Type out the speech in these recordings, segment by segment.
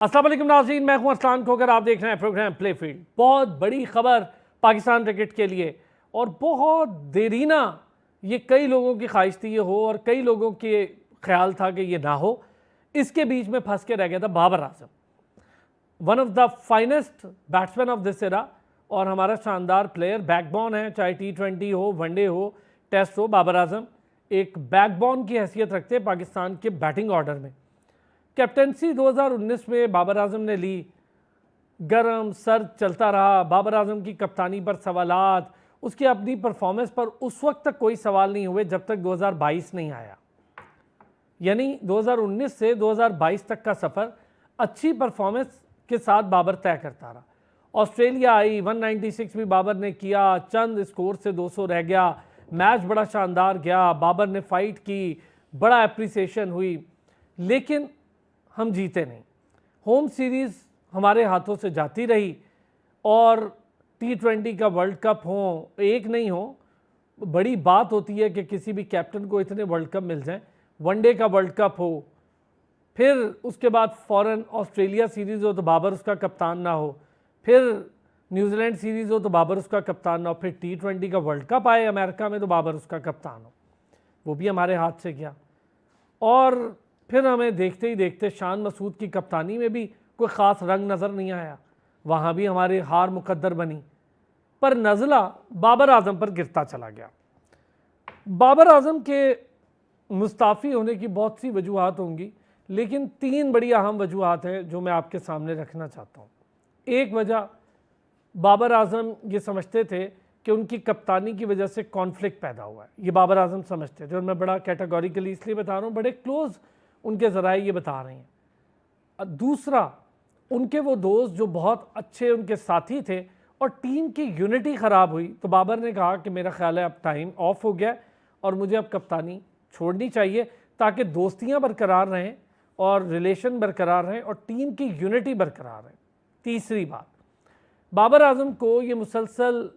अस्सलाम वालेकुम नाज़रीन, मैं हूं अरसलान खोकर। आप देख रहे हैं प्रोग्राम प्ले फील्ड। बहुत बड़ी खबर पाकिस्तान क्रिकेट के लिए और बहुत देरीना ये कई लोगों की ख्वाहिश थी ये हो और कई लोगों के ख्याल था कि ये ना हो। इसके बीच में फंस के रह गया था Babar Azam, one of the finest batsman of this era और हमारा शानदार प्लेयर, बैकबोन है, चाहे T20 हो, वनडे हो, टेस्ट हो। बाबर आजम एक बैकबोन की हैसियत रखते हैं पाकिस्तान के बैटिंग ऑर्डर में। कैप्टनसी 2019 में बाबर आजम ने ली, गरम सर्द चलता रहा। बाबर आजम की कप्तानी पर सवालात, उसकी अपनी परफॉर्मेंस पर उस वक्त तक कोई सवाल नहीं हुए जब तक 2022 नहीं आया। यानी 2019 से 2022 तक का सफ़र अच्छी परफॉर्मेंस के साथ बाबर तय करता रहा। ऑस्ट्रेलिया आई, 196 भी बाबर ने किया, चंद स्कोर से 200 रह गया, मैच बड़ा शानदार गया, बाबर ने फाइट की, बड़ा एप्रिसिएशन हुई, लेकिन हम जीते नहीं। होम सीरीज़ हमारे हाथों से जाती रही और T20 का वर्ल्ड कप हो, एक नहीं हो, बड़ी बात होती है कि किसी भी कैप्टन को इतने वर्ल्ड कप मिल जाएं। वनडे का वर्ल्ड कप हो, फिर उसके बाद फ़ौरन ऑस्ट्रेलिया सीरीज़ हो तो बाबर उसका कप्तान ना हो, फिर न्यूजीलैंड सीरीज़ हो तो बाबर उसका कप्तान ना हो, फिर T20 का वर्ल्ड कप आए अमेरिका में तो बाबर उसका कप्तान हो। वो भी हमारे हाथ से गया और फिर हमें देखते ही देखते शान मसूद की कप्तानी में भी कोई ख़ास रंग नज़र नहीं आया, वहाँ भी हमारी हार मुकद्दर बनी। पर नज़ला बाबर आजम पर गिरता चला गया। बाबर आजम के मुस्ताफ़ी होने की बहुत सी वजूहात होंगी, लेकिन तीन बड़ी अहम वजूहात हैं जो मैं आपके सामने रखना चाहता हूँ। एक वजह, बाबर आजम ये समझते थे कि उनकी कप्तानी की वजह से कॉन्फ्लिक्ट पैदा हुआ है, ये बाबर आजम समझते थे और मैं बड़ा कैटेगोरिकली इसलिए बता रहा हूँ, बड़े क्लोज़ उनके ज़राए ये बता रहे हैं। दूसरा, उनके वो दोस्त जो बहुत अच्छे उनके साथी थे और टीम की यूनिटी ख़राब हुई तो बाबर ने कहा कि मेरा ख्याल है अब टाइम ऑफ हो गया और मुझे अब कप्तानी छोड़नी चाहिए ताकि दोस्तियां बरकरार रहें और रिलेशन बरकरार रहें और टीम की यूनिटी बरकरार रहे। तीसरी बात, बाबर आजम को ये मुसलसल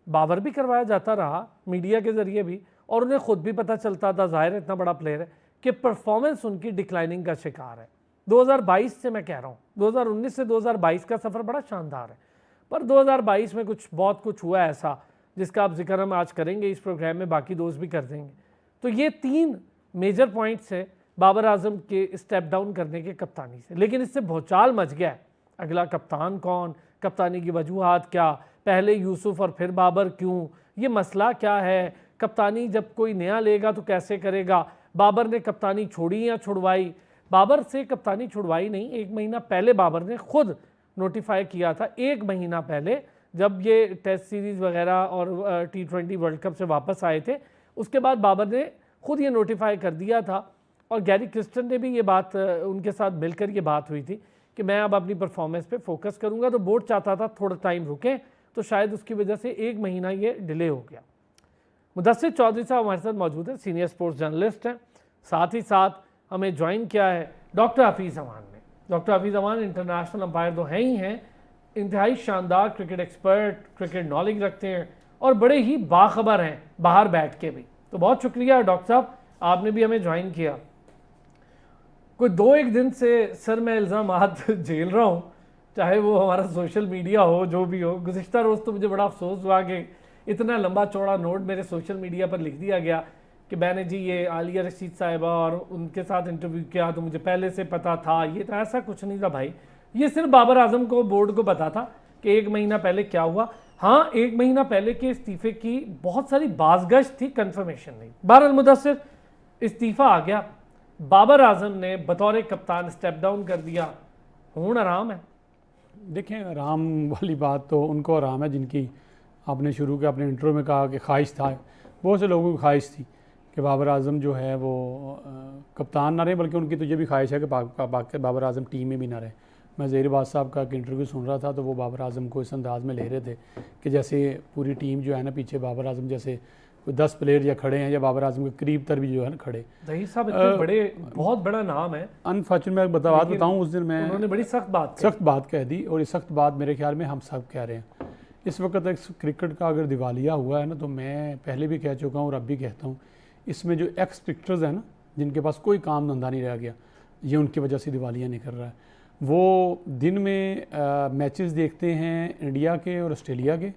बाबर भी करवाया जाता रहा मीडिया के ज़रिए भी और उन्हें ख़ुद भी पता चलता था, ज़ाहिर है इतना बड़ा प्लेयर है, कि परफॉर्मेंस उनकी डिक्लाइनिंग का शिकार है। 2022 से मैं कह रहा हूँ, 2019 से 2022 का सफ़र बड़ा शानदार है, पर 2022 में बहुत कुछ हुआ ऐसा जिसका आप जिक्र हम आज करेंगे इस प्रोग्राम में, बाकी दोस्त भी कर देंगे। तो ये तीन मेजर पॉइंट्स है बाबर आजम के स्टेप डाउन करने के कप्तानी से। लेकिन इससे भौचाल मच गया है, अगला कप्तान कौन, कप्तानी की वजूहात क्या, पहले यूसुफ और फिर बाबर क्यों, ये मसला क्या है, कप्तानी जब कोई नया लेगा तो कैसे करेगा, बाबर ने कप्तानी छोड़ी या छुड़वाई। बाबर से कप्तानी छुड़वाई नहीं, एक महीना पहले बाबर ने खुद नोटिफाई किया था, एक महीना पहले जब ये टेस्ट सीरीज़ वगैरह और T20 वर्ल्ड कप से वापस आए थे, उसके बाद बाबर ने खुद ये नोटिफाई कर दिया था और गैरी क्रिस्टन ने भी ये बात, उनके साथ मिलकर ये बात हुई थी कि मैं अब अपनी परफॉर्मेंस पे फोकस करूँगा। तो बोर्ड चाहता था थोड़ा टाइम रुकें, तो शायद उसकी वजह से एक महीना ये डिले हो गया। मुदस्सिर चौधरी साहब हमारे साथ मौजूद हैं, सीनियर स्पोर्ट्स जर्नलिस्ट हैं। साथ ही साथ हमें ज्वाइन किया है डॉक्टर हफीज़ अमान ने। डॉक्टर हफीज़ अमान इंटरनेशनल अंपायर तो हैं ही हैं, इंतहाई शानदार क्रिकेट एक्सपर्ट, क्रिकेट नॉलेज रखते हैं और बड़े ही बाखबर हैं बाहर बैठ के भी। तो बहुत शुक्रिया डॉक्टर साहब, आपने भी हमें ज्वाइन किया। कोई 2-1 दिन से सर मैं इल्ज़ामात झेल रहा हूँ, चाहे वो हमारा सोशल मीडिया हो, जो भी हो। गुज़िश्ता रोज़ तो मुझे बड़ा अफसोस हुआ कि इतना लंबा चौड़ा नोट मेरे सोशल मीडिया पर लिख दिया गया कि मैंने जी ये आलिया रशीद साहिबा और उनके साथ इंटरव्यू किया तो मुझे पहले से पता था। ये तो ऐसा कुछ नहीं था भाई, ये सिर्फ बाबर आजम को, बोर्ड को पता था कि एक महीना पहले क्या हुआ। हाँ, एक महीना पहले के इस्तीफे की बहुत सारी बाज़गश्त थी, कंफर्मेशन नहीं। बहरहाल मुदस्सिर इस्तीफ़ा आ गया, बाबर आजम ने बतौर कप्तान स्टेप डाउन कर दिया, हूँ आराम है। देखें, आराम वाली बात तो उनको आराम है जिनकी आपने शुरू के अपने इंट्रो में कहा कि ख्वाहिश था, बहुत से लोगों की ख्वाहिश थी कि बाबर आजम जो है वो कप्तान ना रहे, बल्कि उनकी तो ये भी ख्वाहिश है कि बाबर आजम टीम में भी ना रहे। मैं ज़हीर बात साहब का इंटरव्यू सुन रहा था तो वो बाबर आजम को इस अंदाज़ में ले रहे थे कि जैसे पूरी टीम जो है ना पीछे बाबर आजम जैसे कोई 10 प्लेयर या खड़े हैं या बाबर आजम के करीब तर भी जो है ना खड़े। ज़हीर साहब इतने बड़े, बहुत बड़ा नाम है। अनफॉर्चुनेट मैं बात बताऊँ, उस दिन मैं उन्होंने बड़ी सख्त बात कह दी और ये सख्त बात मेरे ख्याल में हम सब कह रहे हैं। इस वक्त एक क्रिकेट का अगर दिवालिया हुआ है ना, तो मैं पहले भी कह चुका हूँ और अब भी कहता हूँ, इसमें जो एक्स क्रिकेटर्स हैं ना जिनके पास कोई काम धंधा नहीं रह गया, ये उनकी वजह से दिवालिया निकल रहा है। वो दिन में मैचेस देखते हैं इंडिया के और ऑस्ट्रेलिया के,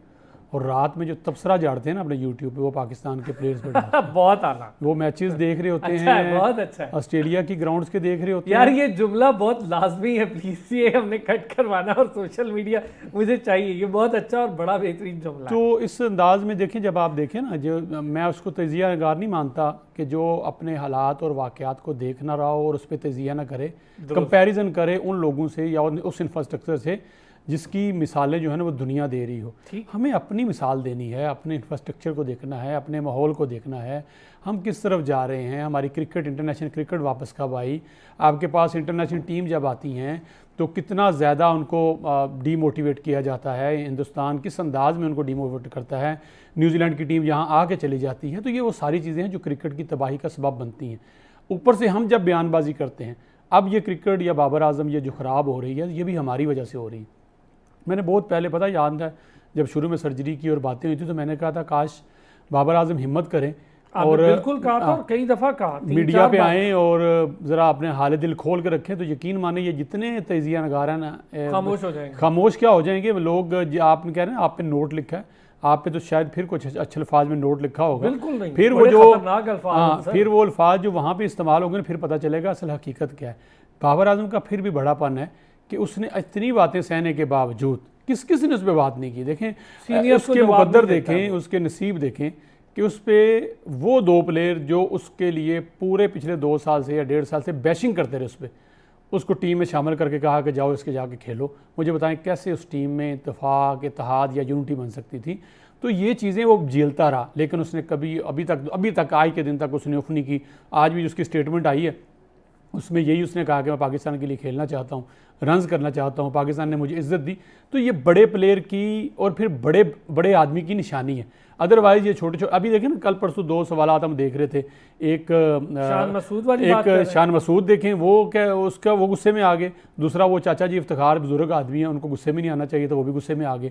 और रात में जो तबसरा झाड़ते हैं ना अपने यूट्यूब पे, वो पाकिस्तान के प्लेयर्स पे डालते हैं। बहुत आला। वो मैचेस देख रहे होते अच्छा है, हैं, बहुत अच्छा है ऑस्ट्रेलिया की ग्राउंड्स के देख रहे होते यार। हैं। ये जुमला बहुत लाजमी है, प्लीज ये हमने कट करवाना, और सोशल मीडिया मुझे चाहिए। ये बहुत अच्छा और बड़ा बेहतरीन जुमला है। तो इस अंदाज में देखें, जब आप देखें ना, जो मैं उसको तजिया नगार नहीं मानता कि जो अपने हालात और वाक़यात को देख ना रहा हो और उस पर तजिया ना करे, कंपैरिजन करे उन लोगों से या उस इंफ्रास्ट्रक्चर से जिसकी मिसालें जो है ना वो दुनिया दे रही हो। हमें अपनी मिसाल देनी है, अपने इंफ्रास्ट्रक्चर को देखना है, अपने माहौल को देखना है, हम किस तरफ जा रहे हैं। हमारी क्रिकेट, इंटरनेशनल क्रिकेट वापस कब आई, आपके पास इंटरनेशनल टीम जब आती हैं तो कितना ज़्यादा उनको डीमोटिवेट किया जाता है, हिंदुस्तान किस अंदाज में उनको डीमोटिवेट करता है, न्यूजीलैंड की टीम यहाँ आके चली जाती है। तो ये वो सारी चीज़ें हैं जो क्रिकेट की तबाही का सबब बनती हैं। ऊपर से हम जब बयानबाजी करते हैं, अब ये क्रिकेट या बाबर आजम ये जो ख़राब हो रही है, ये भी हमारी वजह से हो रही है। मैंने बहुत पहले, पता याद है, जब शुरू में सर्जरी की और बातें हुई थी, तो मैंने कहा था काश बाबर आजम हिम्मत करें और बिल्कुल कहा था, और कई दफ़ा कहा, मीडिया पे आएँ और ज़रा अपने हाल दिल खोल कर रखें। तो यकीन माने ये जितने तजिया नगार हैं ना, खामोश हो जाएंगे। खामोश क्या हो जाएंगे लोग। आपने कह रहे हैं आप पे नोट लिखा है, आप पे तो शायद फिर कुछ अच्छे अल्फाज में नोट लिखा होगा, बिल्कुल नहीं, फिर वो जो अल्फाज, फिर वो अल्फाज जो वहाँ पे इस्तेमाल होंगे, फिर पता चलेगा असल हकीकत क्या है। बाबर आजम का फिर भी बड़ापन है कि उसने इतनी बातें सहने के बावजूद किस ने उस पर बात नहीं की। देखें उसके मुकद्दर देखें, उसके नसीब देखें कि उस पर वो दो प्लेयर जो उसके लिए पूरे पिछले 2 साल से या 1.5 साल से बैशिंग करते रहे, उस पर उसको टीम में शामिल करके कहा कि जाओ इसके जाके खेलो। मुझे बताएं कैसे उस टीम में इत्तेफाक, इत्तेहाद या यूनिटी बन सकती थी। तो ये चीज़ें वो झेलता रहा, लेकिन उसने कभी अभी तक आज के दिन तक उसने उफ नहीं की। आज भी उसकी स्टेटमेंट आई है, उसमें यही उसने कहा कि मैं पाकिस्तान के लिए खेलना चाहता हूँ, रन्स करना चाहता हूँ, पाकिस्तान ने मुझे इज्जत दी। तो ये बड़े प्लेयर की और फिर बड़े आदमी की निशानी है। अदरवाइज ये छोटे छोटे, अभी देखें ना, कल परसों 2 सवालात हम देख रहे थे। एक शान मसूद वाली बात कर रहे हैं। शान मसूद देखें, वो क्या उसका वो गुस्से में आ गए। दूसरा वो चाचा जी इफ्तिखार बुजुर्ग आदमी हैं, उनको गुस्से में नहीं आना चाहिए, तो वो भी गुस्से में आ गए।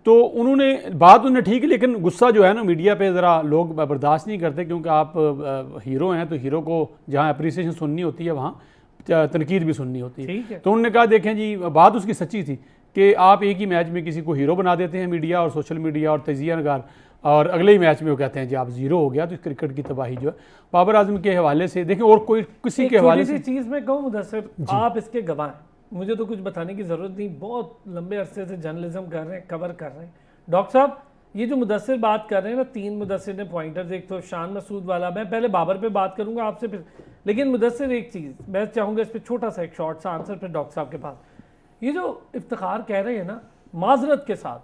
तो उन्होंने बात उन्होंने ठीक है, लेकिन गुस्सा जो है ना मीडिया पे ज़रा लोग बर्दाश्त नहीं करते, क्योंकि आप हीरो हैं तो हीरो को जहाँ अप्रिसिएशन सुननी होती है वहाँ तनकीद भी सुननी होती है। तो उन्होंने कहा देखें जी, बात उसकी सच्ची थी कि आप एक ही मैच में किसी को हीरो बना देते हैं, मीडिया और सोशल मीडिया और तजिया नगार, और अगले ही मैच में वो कहते हैं जी आप ज़ीरो हो गया। तो क्रिकेट की तबाही जो है बाबर आजम के हवाले से देखें, और कोई किसी के हवाले से चीज़ में कहूँ मुदस्सिर, आप इसके गवाह हैं, मुझे तो कुछ बताने की ज़रूरत नहीं, बहुत लंबे अरसे से जर्नलिज्म कर रहे हैं, कवर कर रहे हैं। डॉक्टर साहब, ये जो मुदस्सिर बात कर रहे हैं ना, 3 मुदस्सिर ने पॉइंटर्स, एक तो शान मसूद वाला, मैं पहले बाबर पे बात करूंगा आपसे फिर, लेकिन मुदस्सिर एक चीज़ मैं चाहूँगा इस पर छोटा सा एक शॉर्ट सा आंसर फिर डॉक्टर साहब के पास। ये जो इफ्तिखार कह रहे हैं ना, माजरत के साथ,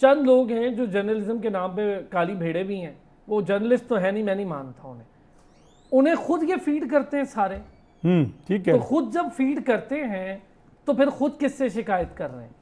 चंद लोग हैं जो जर्नलिज्म के नाम पे काली भेड़े भी हैं, वो जर्नलिस्ट तो है नहीं, मैं नहीं मानता उन्हें खुद ये फीड करते हैं सारे। ठीक है, तो खुद जब फीड करते हैं तो फिर खुद किससे शिकायत कर रहे हैं?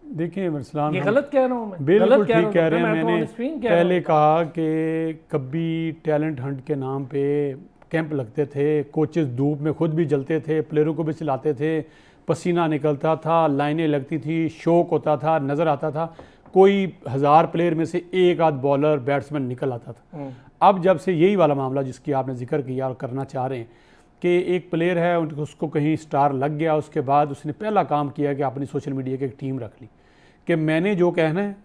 देखिए मिर्सलान, ये गलत कह रहा हूँ मैं? बिल्कुल ठीक कह रहे हैं। मैंने तो पहले कहा कि कभी टैलेंट हंट के नाम पे कैंप लगते थे, कोचेस धूप में खुद भी जलते थे, प्लेयरों को भी चिल्लाते थे, पसीना निकलता था, लाइनें लगती थी, शौक होता था, नज़र आता था, कोई 1000 प्लेयर में से एक आध बॉलर बैट्समैन निकल आता था। अब जब से यही वाला मामला जिसकी आपने जिक्र किया और करना चाह रहे हैं कि एक प्लेयर है, उसको कहीं स्टार लग गया, उसके बाद उसने पहला काम किया कि अपनी सोशल मीडिया की एक टीम रख ली कि मैंने जो कहना है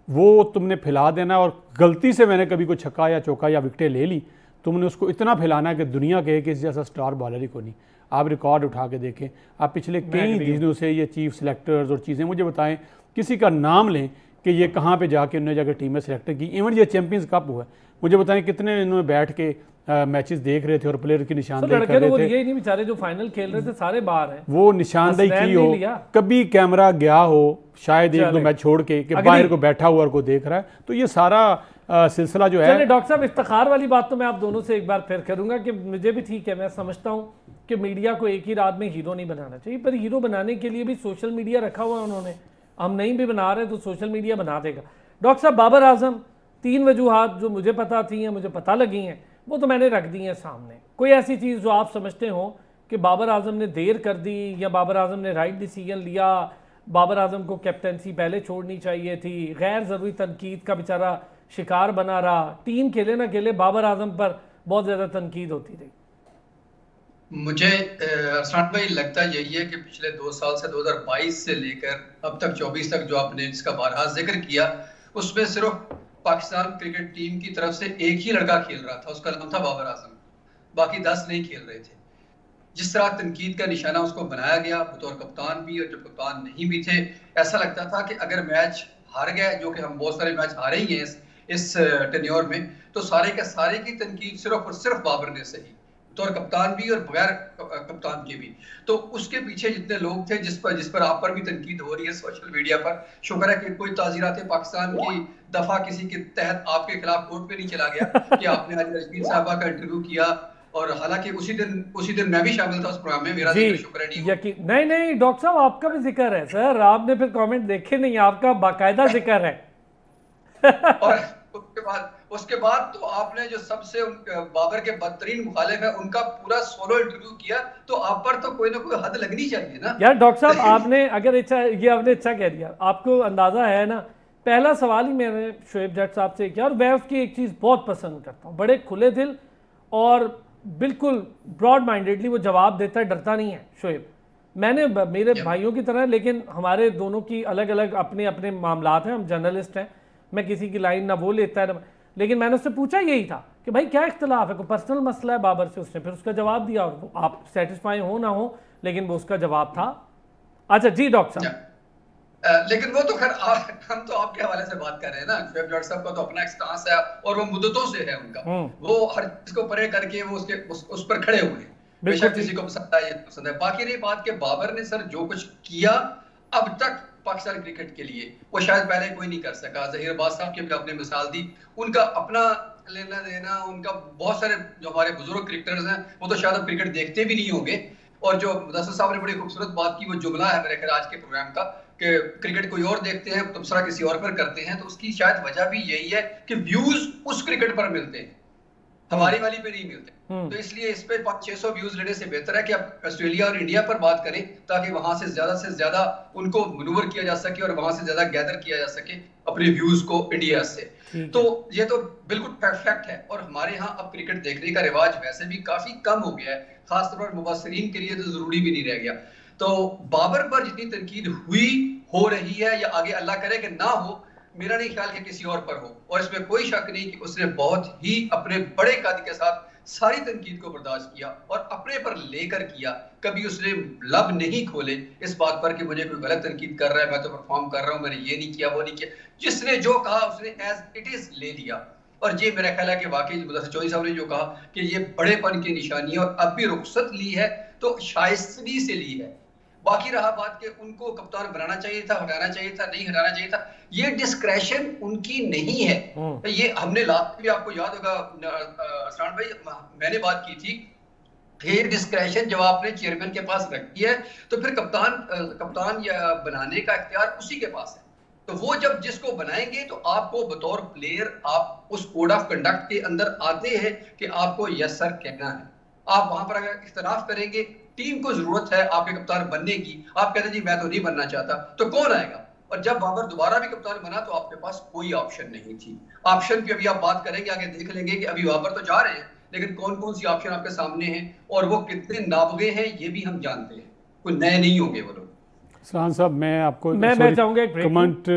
वो तुमने फैला देना, और गलती से मैंने कभी कोई छक्का या चौका या विकटें ले ली, तुमने उसको इतना फैलाना है कि दुनिया कहे कि इस जैसा स्टार बॉलर ही को नहीं। आप रिकॉर्ड उठा के देखें, आप पिछले कई दिनों से ये चीफ सेलेक्टर्स और चीज़ें मुझे बताएं, किसी का नाम लें कि ये कहाँ पे जाके उन्होंने जाकर टीम में सेलेक्ट की। इवन ये चैंपियंस कप हुआ, मुझे बताएं कितने इन्होंने बैठ के मैचेस देख रहे थे और प्लेयर की निशानदेही कर रहे थे। ये नहीं बेचारे जो फाइनल खेल रहे थे सारे बाहर हैं, वो निशानदेही की हो, कभी कैमरा गया हो शायद 1-2 मैच छोड़ के कि बाहर को बैठा हुआ और को देख रहा है। तो ये सारा सिलसिला जो है। डॉक्टर साहब, इफ्तिखार वाली बात तो मैं आप दोनों से एक बार फिर करूंगा कि मुझे भी ठीक है, मैं समझता हूँ कि मीडिया को एक ही रात में हीरो नहीं बनाना चाहिए, पर हीरो बनाने के लिए भी सोशल मीडिया रखा हुआ है उन्होंने। हम नहीं भी बना रहे तो सोशल मीडिया बना देगा। डॉक्टर साहब, बाबर आजम, 3 वजूहात जो मुझे पता थी हैं, मुझे पता लगी हैं, वो तो मैंने रख दी हैं सामने। कोई ऐसी चीज़ जो आप समझते हो कि बाबर आजम ने देर कर दी या बाबर आजम ने राइट डिसीजन लिया, बाबर आजम को कैप्टनसी पहले छोड़नी चाहिए थी, गैर ज़रूरी तनकीद का बेचारा शिकार बना रहा, टीम खेले ना खेले बाबर आजम पर बहुत ज़्यादा तनकीद होती रही? मुझे अरसान भाई लगता यही है कि पिछले 2 साल से 2022 से लेकर अब तक 24 तक जो आपने इसका बारहा जिक्र किया, उसमें सिर्फ पाकिस्तान क्रिकेट टीम की तरफ से एक ही लड़का खेल रहा था, उसका नाम था बाबर आजम। बाकी 10 नहीं खेल रहे थे। जिस तरह तनकीद का निशाना उसको बनाया गया बतौर कप्तान भी, और जब कप्तान नहीं भी थे, ऐसा लगता था कि अगर मैच हार गए, जो कि हम बहुत सारे मैच हारे ही हैं इस टेन्योर में, तो सारे के सारे की तनकीद सिर्फ और सिर्फ बाबर ने सही, बतौर कप्तान भी और बगैर कप्तान के भी। तो उसके पीछे जितने लोग थे, जिस पर आप पर भी तनकीद हो रही है सोशल मीडिया पर, शुक्र है कि कोई ताज़ीरात पाकिस्तान की दफा किसी के तहत आपके खिलाफ कोर्ट पे नहीं चला गया कि आपने आज रजनीश साहबा का इंटरव्यू किया। और हालांकि उसी दिन मैं भी शामिल था उस प्रोग्राम में, मेरा जिक्र शुक्र नहीं हुआ। नहीं नहीं डॉक्टर साहब, आपका भी जिक्र है सर, आपने फिर कमेंट देखे नहीं, आपका बाकायदा जिक्र है। और उसके बाद तो आपने जो सबसे बाबर के बदतरीन मुखालिफ है उनका पूरा सोलो इंटरव्यू किया, तो आप पर तो कोई ना कोई हद लगनी चाहिए ना यार। डॉक्टर साहब आपने अगर ये आपने अच्छा कह दिया, आपको अंदाजा है ना, पहला सवाल ही मैंने शोएब जट साहब से किया, और मैं उसकी एक चीज़ बहुत पसंद करता हूँ, बड़े खुले दिल और बिल्कुल ब्रॉड माइंडेडली वो जवाब देता है, डरता नहीं है शोएब। मैंने मेरे भाइयों की तरह, लेकिन हमारे दोनों की अलग अलग अपने अपने मामलात हैं, हम जर्नलिस्ट हैं, मैं किसी की लाइन ना वो लेता है, लेकिन मैंने उससे पूछा यही था कि भाई क्या इख्तलाफ है, कोई पर्सनल मसला है बाबर से, उसने फिर उसका जवाब दिया, और आप सेटिस्फाई हो ना हो, लेकिन वो उसका जवाब था। अच्छा जी डॉक्टर साहब। लेकिन वो तो खैर हम तो आपके हवाले से बात कर रहे हैं ना, शोएब जट साहब का तो अपना एक स्टांस है और वो मुद्दतों से है उनका, वो हर चीज को परे करके वो उस पर खड़े हुए हैं, बेशक किसी को पसंद है या पसंद है। बाकी रही बात के बाबर ने सर जो कुछ किया अब तक पाकिस्तान क्रिकेट के लिए, वो शायद पहले कोई नहीं कर सका। जहीर अब्बास साहब की भी आपने मिसाल दी, उनका अपना लेना देना, उनका बहुत सारे जो हमारे बुजुर्ग क्रिकेटर्स हैं वो तो शायद अब क्रिकेट देखते भी नहीं होंगे। और जो मुदस्सिर साहब ने बड़ी खूबसूरत बात की, वो जुमला है मेरे ख्याल आज के प्रोग्राम का, कि क्रिकेट कोई और देखते हैं, तबसरा किसी और पर करते हैं, तो उसकी शायद वजह भी यही है कि व्यूज उस क्रिकेट पर मिलते हैं, हमारी वाली पे नहीं मिलते। तो इसलिए इस पे 500-600 व्यूज लेने से बेहतर है कि आप ऑस्ट्रेलिया और इंडिया पर बात करें, ताकि वहां से ज्यादा उनको मनूवर किया जा सके और वहां से ज्यादा गैदर किया जा सके अपने व्यूज को इंडिया से। तो ये तो बिल्कुल परफेक्ट है। और हमारे यहाँ अब क्रिकेट देखने का रिवाज वैसे भी काफी कम हो गया है, खासतौर पर मुबसरीन के लिए तो जरूरी भी नहीं रह गया। तो बाबर पर जितनी तनकीद हुई, हो रही है, या आगे अल्लाह करे कि ना हो, मेरा नहीं ख्याल कि किसी और पर हो। और इसमें कोई शक नहीं कि उसने बहुत ही अपने बड़े कायदे के साथ सारी तनकीद को बर्दाश्त किया और अपने पर लेकर किया। कभी उसने लब नहीं खोले इस बात पर कि मुझे कोई गलत तनकीद कर रहा है, मैं तो परफॉर्म कर रहा हूं, मैंने ये नहीं किया वो नहीं किया। जिसने जो कहा उसने एज इट इज ले लिया। और ये मेरा ख्याल है कि वाकई मुदस्सिर चौधरी साहब ने जो कहा कि ये बड़ेपन की निशानी है, और अब भी रुखसत ली है तो शाइस्तगी से ली है। बाकी रहा बात कि उनको कप्तान बनाना चाहिए था, हटाना चाहिए था, नहीं हटाना चाहिए था, ये डिस्क्रेशन उनकी नहीं है। ये हमने लास्ट भी आपको याद होगा अरसान भाई, मैंने बात की थी कि डिस्क्रेशन जब आपने चेयरमैन के पास रखी है तो फिर कप्तान या बनाने का इख्तियार उसी के पास है। तो वो जब जिसको बनाएंगे तो आपको बतौर प्लेयर आप उस कोड ऑफ कंडक्ट के अंदर आते हैं कि आपको यस सर कहना है। आप वहां पर अगर इख्तिलाफ करेंगे, टीम को जरूरत है आपके कप्तान बनने की, आप कहते हैं जी मैं तो नहीं बनना चाहता, तो कौन आएगा? और जब बाबर दोबारा भी कप्तान बना तो आपके पास कोई ऑप्शन नहीं थी। ऑप्शन की अभी आप बात करेंगे, आगे देख लेंगे कि अभी बाबर तो जा रहे हैं, लेकिन कौन कौन सी ऑप्शन आपके सामने हैं और वो कितने नाबगे हैं ये भी हम जानते हैं, कोई नए नहीं होंगे वो लोग। सरान साहब मैं आपको मैं चाहूंगा एक ब्रेक, कमेंट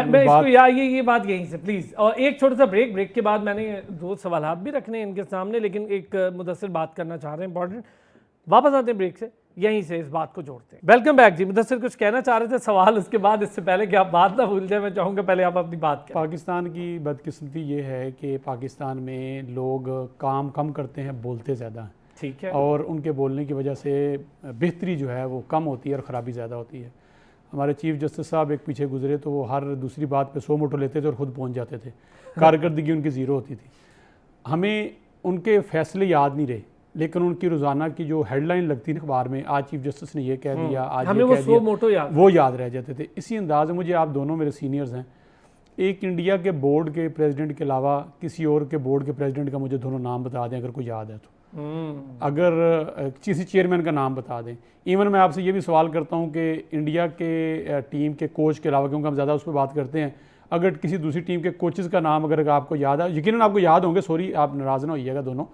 मैं इसको ये बात यहीं से प्लीज, और एक छोटा सा ब्रेक के बाद मैंने 2 सवालात भी रखने हैं इनके सामने, लेकिन एक मुदस्सिर बात करना चाह रहे हैं इंपॉर्टेंट। वापस आते हैं ब्रेक से, यहीं से इस बात को जोड़ते हैं। वेलकम बैक जी। मुदस्सिर कुछ कहना चाह रहे थे, सवाल उसके बाद, इससे पहले कि आप बात ना भूल जाए, मैं चाहूँगा पहले आप अपनी बात करें। पाकिस्तान की बदकिस्मती ये है कि पाकिस्तान में लोग काम कम करते हैं, बोलते ज़्यादा हैं। ठीक है। और उनके बोलने की वजह से बेहतरी जो है वो कम होती है और ख़राबी ज़्यादा होती है। हमारे चीफ जस्टिस साहब एक पीछे गुजरे तो वो हर दूसरी बात पे 100 मोटो लेते थे और ख़ुद पहुंच जाते थे, कारकर्दगी उनकी ज़ीरो होती थी। हमें उनके फैसले याद नहीं रहे, लेकिन उनकी रोज़ाना की जो हेडलाइन लगती थी अखबार में, आज चीफ जस्टिस ने ये कह दिया, आज हमें ये वो कह 100 दिया, मोटो याद, वो याद रह जाते थे। इसी अंदाज में मुझे, आप दोनों मेरे सीनियर्स हैं, एक इंडिया के बोर्ड के प्रेसिडेंट के अलावा किसी और के बोर्ड के प्रेसिडेंट का मुझे दोनों नाम बता दें अगर कोई याद है तो, अगर किसी चेयरमैन का नाम बता दें। इवन मैं आपसे ये भी सवाल करता हूँ कि इंडिया के टीम के कोच के अलावा, क्योंकि हम ज़्यादा उस पर बात करते हैं, अगर किसी दूसरी टीम के कोचेज़ का नाम अगर आपको याद है, यकीनन आपको याद होंगे, सॉरी आप नाराज़ ना होइएगा दोनों,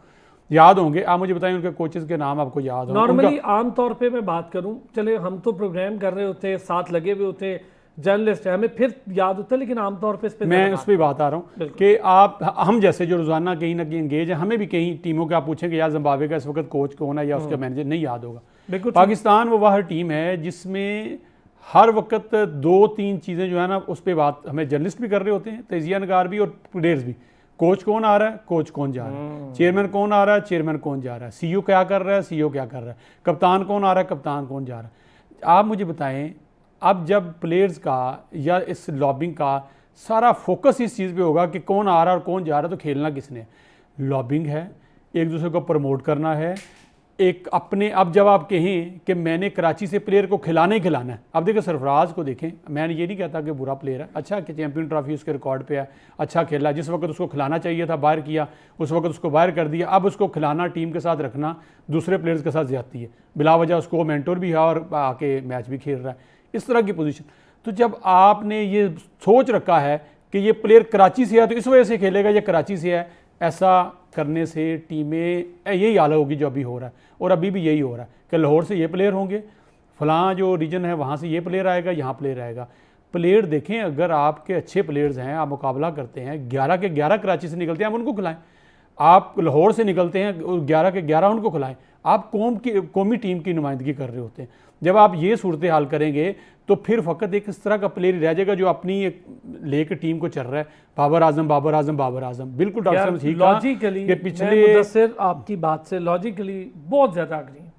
याद होंगे। आप मुझे बताएं उनके कोचेस के नाम आपको याद हो? नॉर्मली आम तौर पे मैं बात करूं, चले हम तो प्रोग्राम कर रहे होते हैं, साथ लगे हुए होते हैं, जर्नलिस्ट है, हमें फिर याद होता है, लेकिन आमतौर पे इस पे मैं उस पर बात आ रहा हूँ कि आप हम जैसे जो रोजाना कहीं ना कहीं एंगेज है, हमें भी कहीं टीमों के आप पूछेंगे यार जिम्बाब्वे का इस वक्त कोच कौन है या उसका मैनेजर, नहीं याद होगा। बिल्कुल पाकिस्तान वो वह टीम है जिसमें हर वक्त 2-3 चीज़ें जो है ना उस पर बात हमें जर्नलिस्ट भी कर रहे होते हैं, तजिया नगार भी और प्लेयर्स भी। कोच कौन आ रहा है, कोच कौन जा रहा है, चेयरमैन कौन आ रहा है, चेयरमैन कौन जा रहा है, सीईओ क्या कर रहा है, सीईओ क्या कर रहा है, कप्तान कौन आ रहा है, कप्तान कौन जा रहा है। आप मुझे बताएं, अब जब प्लेयर्स का या इस लॉबिंग का सारा फोकस इस चीज़ पे होगा कि कौन आ रहा है और कौन जा रहा है, तो खेलना किसने? लॉबिंग है, एक दूसरे को प्रमोट करना है, एक अपने। अब जब आप कहें कि मैंने कराची से प्लेयर को खिलाना ही खिलाना है, अब देखिए सरफराज को देखें, मैंने ये नहीं कहता कि बुरा प्लेयर है, अच्छा कि चैंपियन ट्रॉफी उसके रिकॉर्ड पे है, अच्छा खेला, जिस वक्त उसको खिलाना चाहिए था बाहर किया, उस वक्त उसको बाहर कर दिया। अब उसको खिलाना, टीम के साथ रखना दूसरे प्लेयर्स के साथ ज्यादती है, बिला वजह उसको मेंटोर भी है और आके मैच भी खेल रहा है, इस तरह की पोजीशन। तो जब आपने ये सोच रखा है कि ये प्लेयर कराची से है तो इस वजह से खेलेगा, ये कराची से है, ऐसा करने से टीमें यही हाल होगी जो अभी हो रहा है, और अभी भी यही हो रहा है कि लाहौर से ये प्लेयर होंगे, फलां जो रीजन है वहाँ से ये प्लेयर आएगा, यहाँ प्लेयर आएगा। प्लेयर देखें, अगर आपके अच्छे प्लेयर्स हैं, आप मुकाबला करते हैं, 11 के 11 कराची से निकलते हैं, आप उनको खिलाएं। आप लाहौर से निकलते हैं, 11 के 11 उनको खिलाएं। आप कौमी टीम की नुमाइंदगी कर रहे होते हैं। जब आप ये सूरत हाल करेंगे तो फिर फ़कत एक इस तरह का प्लेयर रह जाएगा जो अपनी एक लेकर टीम को चल रहा है, बाबर आजम बाबर आजम बाबर आजम। बिल्कुल डॉक्टर साहब ठीक लॉजिकली कि पिछले मुदस्सिर आपकी बात से लॉजिकली बहुत ज़्यादा अग्री हूँ,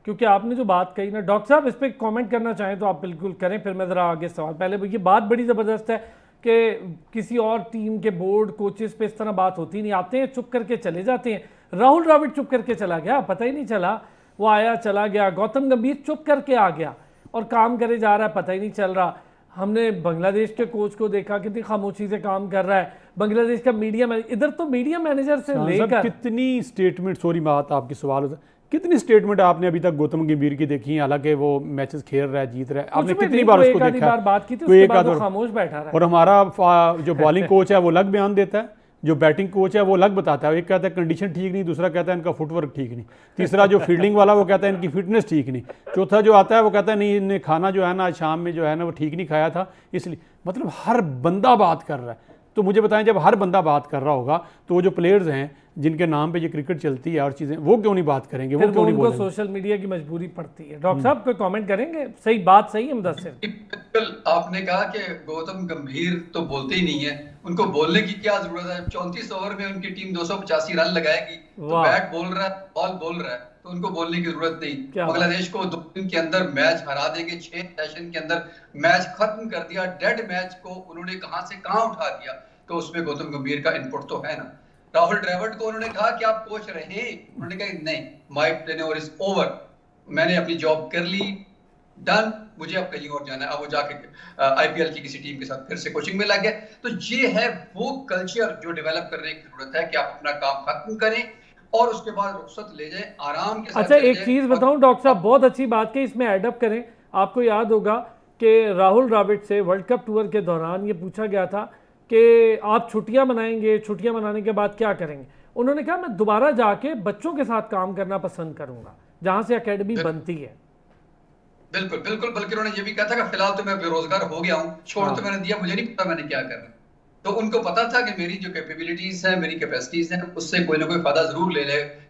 क्योंकि आपने जो बात कही ना, डॉक्टर साहब इस पर कमेंट करना चाहें तो आप बिल्कुल करें, फिर मैं ज़रा आगे सवाल। पहले ये बात बड़ी ज़बरदस्त है कि किसी और टीम के बोर्ड कोचेस पे इस तरह बात होती नहीं, आते हैं चुप करके चले जाते हैं। राहुल द्रविड़ चुप करके चला गया, पता ही नहीं चला, वो आया चला गया। गौतम गंभीर चुप करके आ गया और काम करे जा रहा है, पता ही नहीं चल रहा। हमने बांग्लादेश के कोच को देखा कितनी खामोशी से काम कर रहा है, बांग्लादेश का मीडिया इधर तो मीडिया मैनेजर से लेकर कितनी स्टेटमेंट, सॉरी बात आपकी सवाल होता, कितनी स्टेटमेंट आपने अभी तक गौतम गंभीर की देखी है? हालांकि वो मैचेस खेल रहा है, जीत रहा है, आपने कितनी बार उसको देखा? बात की थी, उसके बाद वो खामोश बैठा रहा है। और हमारा जो बॉलिंग कोच है वो अलग बयान देता है, जो बैटिंग कोच है वो अलग बताता है। एक कहता है कंडीशन ठीक नहीं, दूसरा कहता है इनका फुटवर्क ठीक नहीं, तीसरा जो फील्डिंग वाला वो कहता है इनकी फिटनेस ठीक नहीं, चौथा जो आता है वो कहता है नहीं इन्हें खाना जो है ना शाम में जो है ना वो ठीक नहीं खाया था इसलिए। मतलब हर बंदा बात कर रहा है। तो मुझे बताएं, जब हर बंदा बात कर रहा होगा तो वो जो प्लेयर्स हैं जिनके नाम पे ये क्रिकेट चलती है और चीज़ें, वो क्यों नहीं बात करेंगे, वो क्यों नहीं बोलेंगे? सोशल मीडिया की मजबूरी पड़ती है। डॉक्टर साहब कोई कमेंट करेंगे? सही बात सही है मुदस्सिर। बिल्कुल आपने कहा कि गौतम गंभीर तो बोलते ही नहीं है, उनको बोलने की क्या जरूरत है? 34 ओवर में उनकी टीम 285 रन लगाएगी, तो बैट बोल रहा है, बॉल बोल रहा है, तो उनको बोलने की जरूरत नहीं। बांग्लादेश को 2 दिन के अंदर मैच हरा देंगे, 6 सेशन के अंदर मैच खत्म कर दिया। डेड मैच को उन्होंने कहां से कहां उठा दिया, तो उसमें गौतम गंभीर का इनपुट तो है ना। राहुल द्रविड़ को उन्होंने कहा कि आप कोच रहे, उन्होंने कहा नहीं, माय टेन्योर इज ओवर, मैंने अपनी जॉब कर ली, डन, मुझे अब कहीं और जाना है। अब वो जाके आईपीएल की किसी टीम के साथ फिर से कोचिंग में लग गया। तो ये है वो कल्चर जो डेवलप करने की जरूरत है कि आप अपना काम खत्म करें और उसके बाद रुखसत ले जाएं आराम के साथ। अच्छा, एक चीज बताऊं डॉक्टर साहब, बहुत अच्छी बात की, इसमें एडअप करें। आपको याद होगा कि राहुल द्रविड़ से वर्ल्ड कप टूर के दौरान ये पूछा गया था कि आप छुट्टियां मनाएंगे, छुट्टियां मनाने के बाद क्या करेंगे? उन्होंने कहा मैं दोबारा जाके बच्चों के साथ काम करना पसंद करूंगा जहां से एकेडमी बनती है। बिल्कुल बिल्कुल, बल्कि उन्होंने ये भी कहा था कि फिलहाल तो मैं बेरोजगार हो गया हूं, छोड़ तो मैंने दिया, मुझे नहीं पता मैंने क्या करना। तो उनको पता था कि मेरी जो कैपेबिलिटीज है, मेरी कैपेसिटीज हैं, उससे कोई ना कोई फायदा जरूर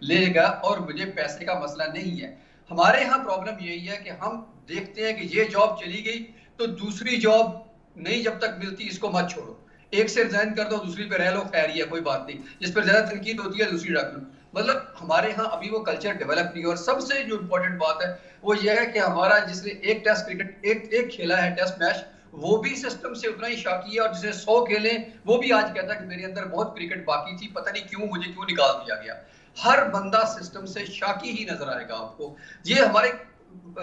लेगा और मुझे पैसे का मसला नहीं है। हमारे यहाँ प्रॉब्लम यही है कि हम देखते हैं कि ये जॉब चली गई तो दूसरी जॉब नहीं जब तक मिलती इसको मत छोड़ो, एक से रिजाइन कर दो, दूसरी पे रह लो, खैर है कोई बात नहीं, जिस पर ज्यादा तनकीद होती है दूसरी रख लो। मतलब हमारे यहाँ अभी वो कल्चर डेवलप नहीं। और सबसे जो इम्पोर्टेंट बात है वो ये है कि हमारा जिसने एक टेस्ट क्रिकेट एक खेला है टेस्ट मैच, वो भी सिस्टम से उतना ही शाकी है, और जिसने 100 खेले वो भी आज कहता है कि मेरे अंदर बहुत क्रिकेट बाकी थी, पता नहीं क्यों मुझे क्यों निकाल दिया गया। हर बंदा सिस्टम से शाकी ही नजर आएगा आपको। ये हमारे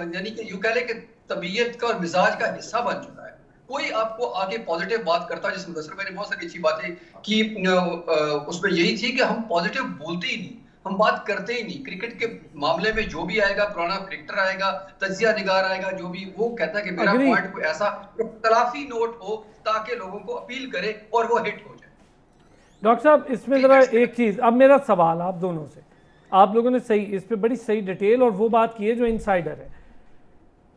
यानी कि यूं कह ले कि तबीयत का और मिजाज का हिस्सा बन चुका है। कोई आपको आगे पॉजिटिव बात करता है, जिस मुदस्सिर भाई ने बहुत सारी अच्छी बातें की, उसमें यही थी कि हम पॉजिटिव बोलते ही नहीं, हम बात करते ही नहीं। क्रिकेट के मामले में जो भी आएगा, पुराना क्रिकेटर आएगा, तजिया निगार आएगा, जो भी, वो कहता है कि मेरा पॉइंट कोई ऐसा तलाफी नोट हो ताकि लोगों को अपील करे और वो हिट हो जाए। डॉक्टर साहब इसमें जरा एक चीज, अब मेरा सवाल आप दोनों से, आप लोगों ने सही इस पे बड़ी सही डिटेल और वो बात की है जो इनसाइडर है।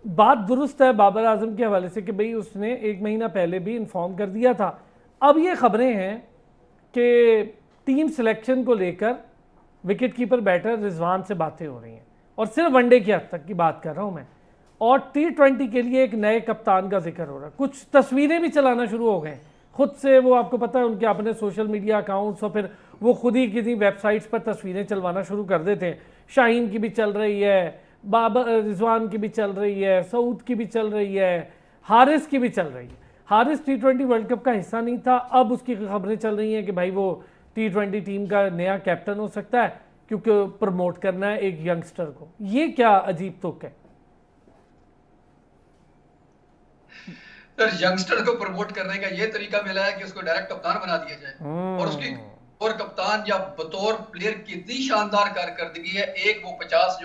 बात दुरुस्त है बाबर आजम के हवाले से कि भाई उसने 1 महीना पहले भी इन्फॉर्म कर दिया था। अब ये खबरें हैं कि टीम सिलेक्शन को लेकर विकेट कीपर बैटर रिजवान से बातें हो रही हैं, और सिर्फ वनडे की हद तक की बात कर रहा हूँ मैं, और T20 के लिए एक नए कप्तान का जिक्र हो रहा है। कुछ तस्वीरें भी चलाना शुरू हो गए खुद से, वो आपको पता है उनके अपने सोशल मीडिया अकाउंट्स, और फिर वो खुद ही किसी वेबसाइट्स पर तस्वीरें चलवाना शुरू कर देते हैं। शाहीन की भी चल रही है, बाबर रिजवान की भी चल रही है, सऊद की भी चल रही है, हारिस की भी चल रही है। हारिस T20 वर्ल्ड कप का हिस्सा नहीं था, अब उसकी खबरें चल रही हैं कि भाई वो T20 टीम का नया कैप्टन हो सकता है क्योंकि प्रमोट करना है एक यंगस्टर को। ये क्या अजीब तुक है? सर यंगस्टर को प्रमोट करने का ये तरीका मिला है कि उसको डायरेक्ट कप्तान बना दिया जाए, और उसकी और कप्तान या बतौर प्लेयर की इतनी शानदार कारकर्दगी है, एक वो 50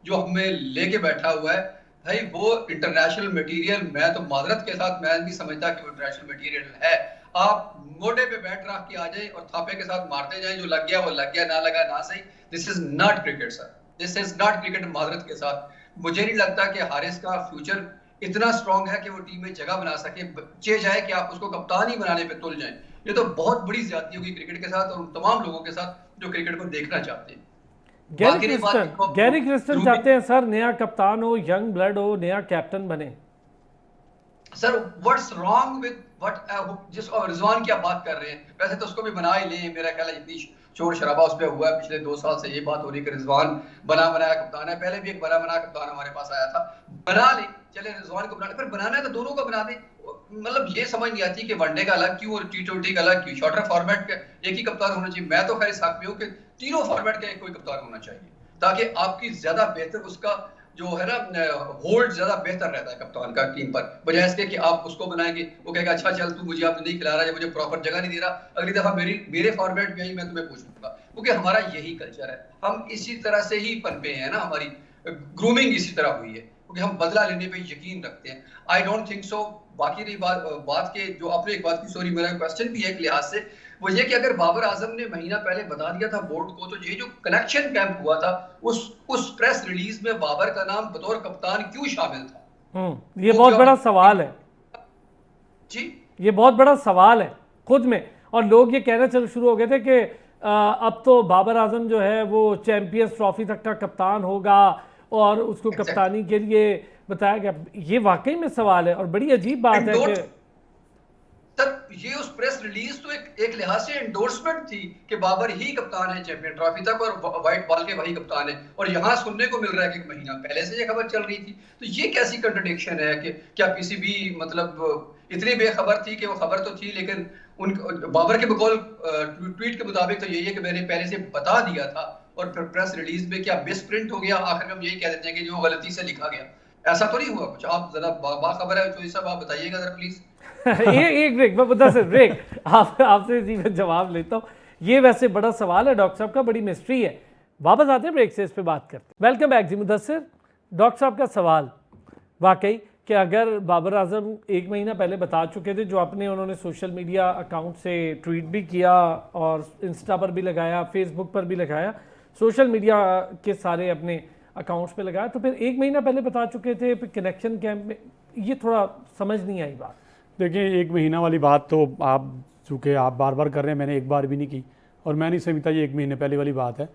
जो हमें लेके बैठा हुआ है भाई, वो इंटरनेशनल मटेरियल, मैं तो माजरत के साथ मैं नहीं समझता कि वो इंटरनेशनल मटेरियल है। आप मोटे पे बैट रख के आ जाए और थापे के साथ मारते जाए, जो लग गया वो लग गया, ना लगा ना सही। This is not cricket sir, this is not cricket. माजरत के साथ मुझे नहीं लगता कि हारिस का फ्यूचर इतना स्ट्रांग है कि वो टीम में जगह बना सके, बच्चे जाए कि आप उसको कप्तान ही बनाने पे तुल जाएं। ये तो बहुत बड़ी ज्यादती होगी क्रिकेट के साथ और उन तमाम लोगों के साथ जो क्रिकेट को देखना चाहते हैं। गैरी क्रिस्टन चाहते हैं सर नया कप्तान हो, यंग ब्लड हो, नया कैप्टन बने। सर व्हाट्स रॉन्ग विद जिस रिजवान की आप बात कर रहे हैं, वैसे तो उसको भी बना ही ले। मेरा ख्याल है इतनी शोर शराबा उस पर हुआ है पिछले 2 साल से, ये बात हो रही है कि रिजवान बना बनाया कप्तान है। पहले भी एक बना बनाया कप्तान हमारे पास आया था, बना ले, चले रिजवान को बना, फिर बनाना है तो दोनों को बना दे। मतलब ये समझ नहीं आती कि वनडे का अलग क्यों और T20 का अलग क्यों, शॉर्टर फॉर्मेट का एक ही कप्तान होना चाहिए। मैं तो खैर इस हक में हूँ कि तीनों फॉर्मेट का कोई कप्तान होना चाहिए, ताकि आपकी ज्यादा बेहतर उसका जो है ना होल्ड ज्यादा बेहतर रहता है कप्तान का टीम पर, बजाय इसके कि आप उसको बनाएंगे, वो कहेगा अच्छा चल तू मुझे अब नहीं खिला रहा है, मुझे प्रॉपर जगह नहीं दे रहा, अगली दफा मेरे फॉर्मेट में ही मैं तुम्हें पूछ लूंगा। क्योंकि हमारा यही कल्चर है, हम इसी तरह से ही पनपे हैं ना, हमारी ग्रूमिंग इसी तरह हुई है, क्योंकि हम बदला लेने पे यकीन रखते हैं। I don't think so. बाकी रही बात के जो आपने एक बात की, सॉरी मेरा क्वेश्चन भी है एक लिहाज से, वो ये कि अगर बाबर आजम ने महीना पहले बता दिया था बोर्ड को, तो ये जो कनेक्शन कैंप हुआ था उस प्रेस रिलीज में बाबर का नाम बतौर कप्तान क्यों शामिल था? ये बहुत बड़ा सवाल है जी, ये बहुत बड़ा सवाल है खुद में। और लोग ये कहना चल शुरू हो गए थे कि अब तो बाबर आजम जो है वो चैंपियंस ट्रॉफी तक का कप्तान होगा और उसको कप्तानी के लिए बताया गया। ये वाकई में सवाल है और बड़ी अजीब बात है कि सर ये उस प्रेस रिलीज तो एक लिहाज से एंडोर्समेंट थी कि बाबर ही कप्तान है चैंपियन ट्रॉफी तक और व्हाइट बॉल के वही कप्तान है, और यहाँ सुनने को मिल रहा है कि 1 महीना पहले से ये खबर चल रही थी। तो ये कैसी कंट्रडिक्शन है कि क्या पीसीबी मतलब इतनी बेखबर थी कि वो खबर तो थी, लेकिन उन बाबर के बकौल ट्वीट के मुताबिक तो यही है कि मैंने पहले से बता दिया था, और फिर प्रेस रिलीज में क्या मिस प्रिंट हो गया, आखिर में हम यही कह देते हैं कि जो गलती से लिखा गया। ऐसा तो नहीं हुआ कुछ? आप जरा बाखबर है तो ये सब आप बताइएगा जरा प्लीज। एक ब्रेक, मैं बता सर ब्रेक आपसे जी मैं जवाब लेता हूँ। ये वैसे बड़ा सवाल है डॉक्टर साहब का, बड़ी मिस्ट्री है। वापस आते हैं ब्रेक से, इस पे बात करते हैं। वेलकम बैक जी मुदस्सिर। डॉक्टर साहब का सवाल वाकई कि अगर बाबर आजम 1 महीना पहले बता चुके थे, जो आपने उन्होंने सोशल मीडिया अकाउंट से ट्वीट भी किया और इंस्टा पर भी लगाया, फेसबुक पर भी लगाया, सोशल मीडिया के सारे अपने अकाउंट्स पे लगाया, तो फिर 1 महीना पहले बता चुके थे, फिर कनेक्शन कैंप में ये थोड़ा समझ नहीं आई बात। देखिए 1 महीना वाली बात तो आप चूँकि आप बार बार कर रहे हैं, मैंने एक बार भी नहीं की और मैं नहीं समझता ये 1 महीने पहले वाली बात है।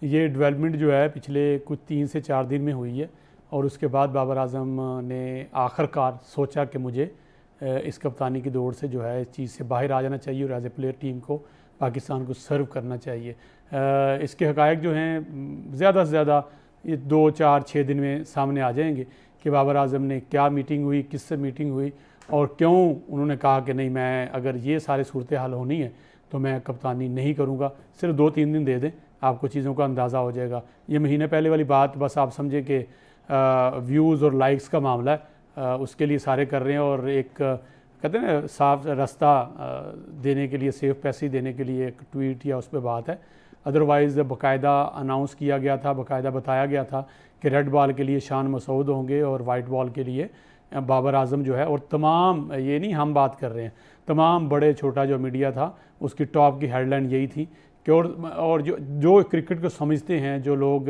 ये डेवलपमेंट जो है पिछले कुछ 3 से 4 दिन में हुई है, और उसके बाद बाबर आजम ने आखिरकार सोचा कि मुझे इस कप्तानी की दौड़ से जो है इस चीज़ से बाहर आ जाना चाहिए और एज ए प्लेयर टीम को पाकिस्तान को सर्व करना चाहिए। इसके हक़ाइक़ जो हैं ज़्यादा से ज़्यादा ये 2, 4, 6 दिन में सामने आ जाएंगे कि बाबर आजम ने क्या मीटिंग हुई, किससे मीटिंग हुई और क्यों उन्होंने कहा कि नहीं मैं अगर ये सारे सूरत हाल होनी है तो मैं कप्तानी नहीं करूँगा। सिर्फ 2-3 दिन दे दें, आपको चीज़ों का अंदाज़ा हो जाएगा। ये महीने पहले वाली बात बस आप समझे कि व्यूज़ और लाइक्स का मामला है, उसके लिए सारे कर रहे हैं और एक कहते हैं ना साफ रास्ता देने के लिए, सेफ पैसे देने के लिए एक ट्वीट या उस पर बात है। अदरवाइज़ बाकायदा अनाउंस किया गया था, बाकायदा बताया गया था कि रेड बॉल के लिए शान मसूद होंगे और वाइट बॉल के लिए बाबर आजम जो है। और तमाम, ये नहीं हम बात कर रहे हैं, तमाम बड़े छोटा जो मीडिया था उसकी टॉप की हेडलाइन यही थी कि और जो क्रिकेट को समझते हैं, जो लोग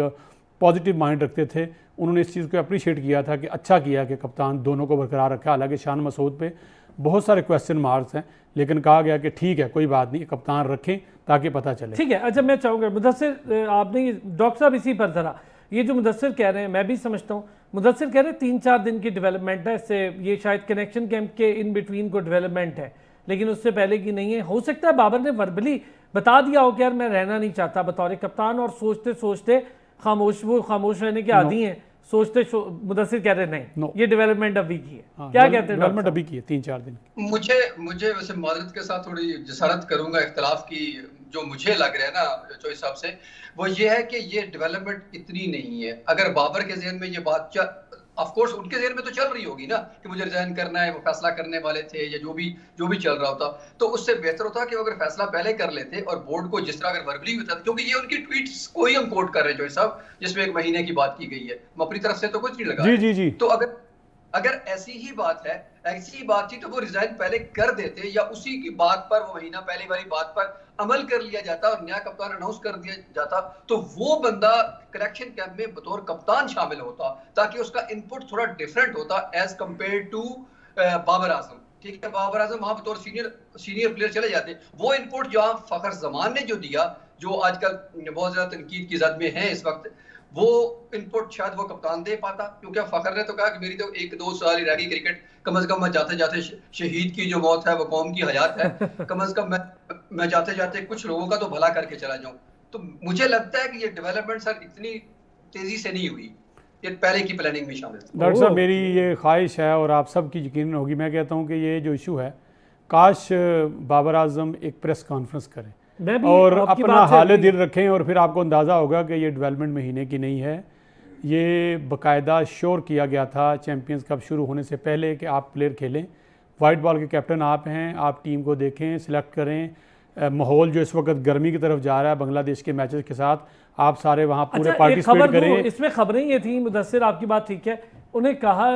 पॉजिटिव माइंड रखते थे, उन्होंने इस चीज़ को अप्रिशिएट किया था कि अच्छा किया कि कप्तान दोनों को बरकरार रखा। हालांकि शान मसूद पे बहुत सारे क्वेश्चन मार्क्स हैं, लेकिन कहा गया कि ठीक है कोई बात नहीं, कप्तान रखें ताकि पता चले। ठीक है। अच्छा, मैं चाहूँगा मुदस्सिर, आपने डॉक्टर साहब इसी पर ज़रा ये जो मुदस्सिर कह रहे हैं मैं भी समझता हूँ, मुदस्सिर कह रहे हैं 3-4 दिन की डेवलपमेंट है, इससे ये शायद कनेक्शन कैंप के इन बिटवीन को डेवलपमेंट है, लेकिन उससे पहले की नहीं है। हो सकता है बाबर ने वर्बली बता दिया हो कि यार मैं रहना नहीं चाहता बतौर कप्तान, और सोचते सोचते खामोश रहने के आदी हैं, सोचते मुदस्सिर कह रहे नहीं ये डेवलपमेंट अभी की है। क्या कहते हैं डेवलपमेंट अभी की है 3-4 दिन। मुझे वैसे मादरत के साथ थोड़ी जसारत करूंगा इख्तलाफ की, जो मुझे लग रहा है ना चॉइस साहब से, वो ये है कि ये डेवलपमेंट इतनी नहीं है। अगर बाबर के ज़हन में ये बात ऑफ कोर्स उनके ज़हन में तो चल रही होगी ना कि मुझे रिजाइन करना है, वो फैसला करने वाले थे या जो भी चल रहा होता, तो उससे बेहतर होता कि वो अगर फैसला पहले कर लेते और बोर्ड को जिस तरह अगर वर्बली होता, क्योंकि ये उनकी ट्वीट्स को ही हम कोट कर रहे हैं जो साहब, जिसमें 1 महीने की बात की गई है, अपनी तरफ से तो कुछ नहीं लगा। जी। तो अगर ऐसी ही बात है, ऐसी बात थी तो वो रिजाइन पहले कर देते, या उसी की बात पर, वो महीना पहले वाली बात पर अमल कर लिया जाता और नया कप्तान अनाउंस कर दिया जाता, तो वो बंदा कलेक्शन कैंप में बतौर कप्तान शामिल होता, ताकि उसका इनपुट थोड़ा डिफरेंट होता as compare to Babar Azam. ठीक है, बाबर आजम वहां बतौर सीनियर प्लेयर चले जाते, वो इनपुट जो फखर जमान ने जो दिया, जो आजकल बहुत ज्यादा तनकीद की जद में है इस वक्त, वो इनपुट शायद वो कप्तान दे पाता, क्योंकि फखर ने तो कहा कि मेरी तो 1-2 साल ही रह गई क्रिकेट, कम से कम मैं जाते जाते शहीद की जो मौत है वो कौम की हयात है, कम से कम मैं जाते जाते कुछ लोगों का तो भला करके चला जाऊं। तो मुझे लगता है कि ये डेवलपमेंट सर इतनी तेजी से नहीं हुई, ये पहले की प्लानिंग में शामिल। डॉक्टर साहब मेरी ये ख्वाहिश है और आप सब की यकीन होगी, मैं कहता हूँ कि ये जो इशू है, काश बाबर आजम एक प्रेस कॉन्फ्रेंस करें और अपना हाल दिल रखें, और फिर आपको अंदाज़ा होगा कि ये डेवलपमेंट महीने की नहीं है, ये बाकायदा श्योर किया गया था चैम्पियंस कप शुरू होने से पहले कि आप प्लेयर खेलें, वाइट बॉल के कैप्टन आप हैं, आप टीम को देखें, सिलेक्ट करें। माहौल जो इस वक्त गर्मी की तरफ जा रहा है बांग्लादेश के मैचेस के साथ, आप सारे वहाँ पूरे पार्टिसिपेट करें। इसमें खबरें ये थी मुदस्सिर, आपकी बात ठीक है, उन्हें कहा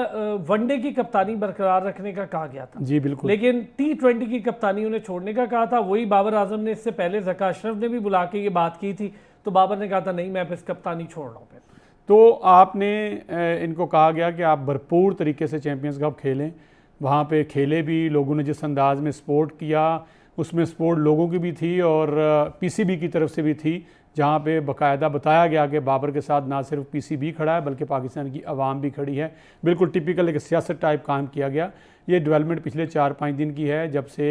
वनडे की कप्तानी बरकरार रखने का कहा गया था, जी बिल्कुल, लेकिन T20 की कप्तानी उन्हें छोड़ने का कहा था। वही बाबर आजम ने इससे पहले ज़का अशरफ ने भी बुला के ये बात की थी, तो बाबर ने कहा था नहीं मैं बस कप्तानी छोड़ रहा हूँ। तो आपने इनको कहा गया कि आप भरपूर तरीके से चैम्पियंस कप खेलें, वहाँ पे खेले भी, लोगों ने जिस अंदाज में सपोर्ट किया उसमें सपोर्ट लोगों की भी थी और पीसीबी की तरफ से भी थी, जहाँ पे बाकायदा बताया गया कि बाबर के साथ ना सिर्फ पीसीबी खड़ा है बल्कि पाकिस्तान की आवाम भी खड़ी है। बिल्कुल टिपिकल एक सियासत टाइप काम किया गया। ये डेवलपमेंट पिछले 4-5 दिन की है, जब से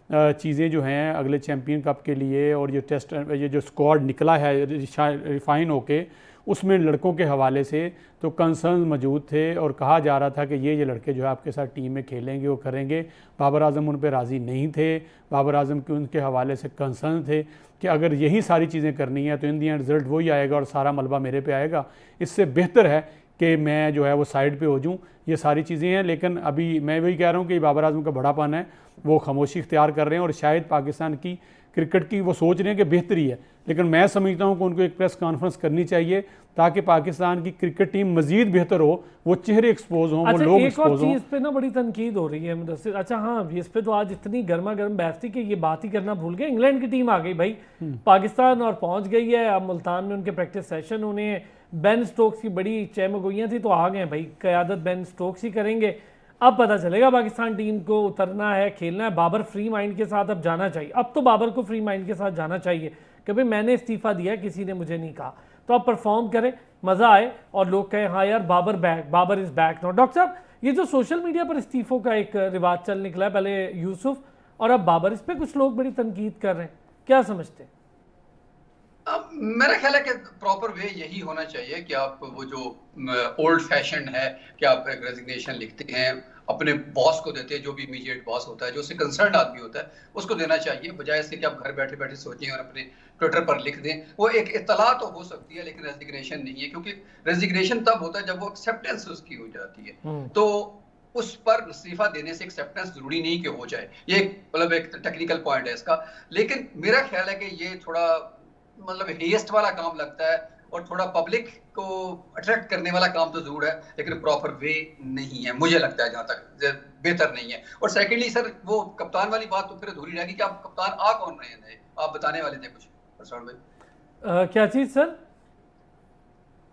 चीज़ें जो हैं अगले चैम्पियन कप के लिए, और ये जो स्क्वाड निकला है रिफाइन होके, उसमें लड़कों के हवाले से तो कंसर्न मौजूद थे और कहा जा रहा था कि ये लड़के जो है आपके साथ टीम में खेलेंगे, वो करेंगे। बाबर आजम उन पर राज़ी नहीं थे, बाबर आजम के उनके हवाले से कंसर्न थे कि अगर यही सारी चीज़ें करनी है तो इन दी एंड रिज़ल्ट वही आएगा और सारा मलबा मेरे पे आएगा, इससे बेहतर है कि मैं जो है वो साइड पे हो जाऊँ। ये सारी चीज़ें हैं, लेकिन अभी मैं वही कह रहा हूँ कि बाबर आजम का बड़ापन है, वो खामोशी इख्तियार कर रहे हैं और शायद पाकिस्तान की क्रिकेट की वो सोच रहे हैं कि बेहतरी है, लेकिन मैं समझता हूँ कि उनको एक प्रेस कॉन्फ्रेंस करनी चाहिए ताकि पाकिस्तान की क्रिकेट टीम मजीद बेहतर हो, वो चेहरे एक्सपोज हों, वो लोग एक्सपोज हों। इस पे ना बड़ी तनकीद हो रही है मुदस्सिर। अच्छा हाँ, इस पे तो आज इतनी गर्मा गर्म बहस थी कि ये बात ही करना भूल गए। इंग्लैंड की टीम आ गई भाई पाकिस्तान और पहुंच गई है, अब मुल्तान में उनके प्रैक्टिस सेशन होने हैं। बेन स्टोक्स की बड़ी चहमगोइयाँ थी तो आ गए भाई, क़यादत बेन स्टोक्स ही करेंगे। अब पता चलेगा पाकिस्तान टीम को उतरना है, खेलना है। बाबर फ्री माइंड के साथ अब जाना चाहिए, अब तो बाबर को फ्री माइंड के साथ जाना चाहिए कि भाई मैंने इस्तीफ़ा दिया, किसी ने मुझे नहीं कहा, तो अब परफॉर्म करें, मज़ा आए और लोग कहें हाँ यार Babar back, Babar is back now. Doctor साहब ये जो सोशल मीडिया पर इस्तीफ़ों का एक रिवाज चल निकला है, पहले यूसुफ और अब बाबर, इस पर कुछ लोग बड़ी तनकीद कर रहे हैं, क्या समझते हैं? मेरा ख्याल है कि प्रॉपर वे यही होना चाहिए कि आप वो जो ओल्ड फैशन है कि आप एक रेजिग्नेशन लिखते हैं, अपने बॉस को देते हैं, जो भी इमीडिएट बॉस होता है, जो उससे कंसर्न आदमी होता है उसको देना चाहिए, बजाय इसके कि आप घर बैठे बैठे सोचें और अपने ट्विटर पर लिख दें। वो एक इत्तला तो हो सकती है लेकिन रेजिग्नेशन नहीं है, क्योंकि रेजिग्नेशन तब होता है जब वो एक्सेप्टेंस उसकी हो जाती है। तो उस पर इस्तीफा देने से एक्सेप्टेंस जरूरी नहीं कि हो जाए, ये मतलब एक टेक्निकल पॉइंट है इसका। लेकिन मेरा ख्याल है कि ये थोड़ा मतलब हेस्ट वाला काम लगता है और थोड़ा पब्लिक को अट्रैक्ट करने वाला काम तो जरूर है, लेकिन प्रॉपर वे नहीं है मुझे लगता है, जहां तक बेहतर नहीं है। और सेकेंडली सर वो कप्तान वाली बात तो फिर अधूरी रहेगी कि आप कप्तान आ कौन रहे हैं, आप बताने वाले थे कुछ। फरसान भाई? क्या चीज़ सर?